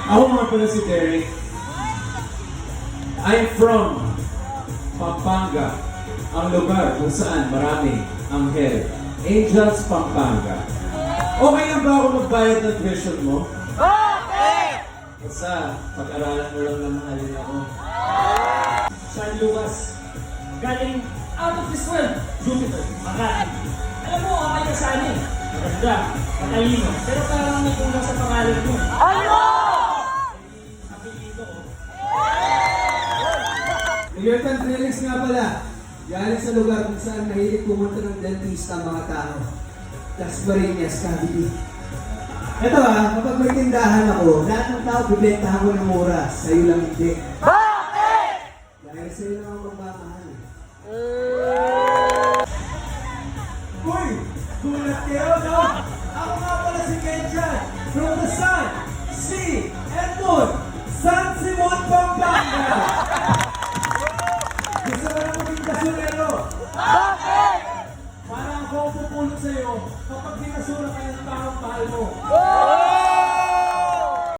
Ako nga pala si Derek. I'm from Pampanga, ang lugar kung saan marami anghel. Angels, Pampanga. Okay lang ba ako magbayad ng tuition mo? Okay! Basta, pag-aralan mo lang na mahalin ako. San Lucas, galing out of this world, Jupiter, Makati. Alam mo, okay ka sa amin. Maganda, matalino, pero parang may kulang sa pangalan mo. Ano? Apelido ko. American Felix nga pala. Galing sa lugar kung saan mahilig pumunta ng dentista ang mga tao. Las Marinas, Cavite. Ito kapag may tindahan ako, lahat ng tao bibentahan ko ng mura. Sa'yo lang hindi. Bakit? Dahil sa'yo lang ako magmamahal. Uy! Gulat kayo, no? Ako nga pala si Kenjan, from the Sun, Sea, and Moon, San Simon, Pampanga! Gusto mo na maging kasunero? Bakit? Parang ako ang pupulot sa'yo kapag binasura ka ng taong mahal mo. Oh!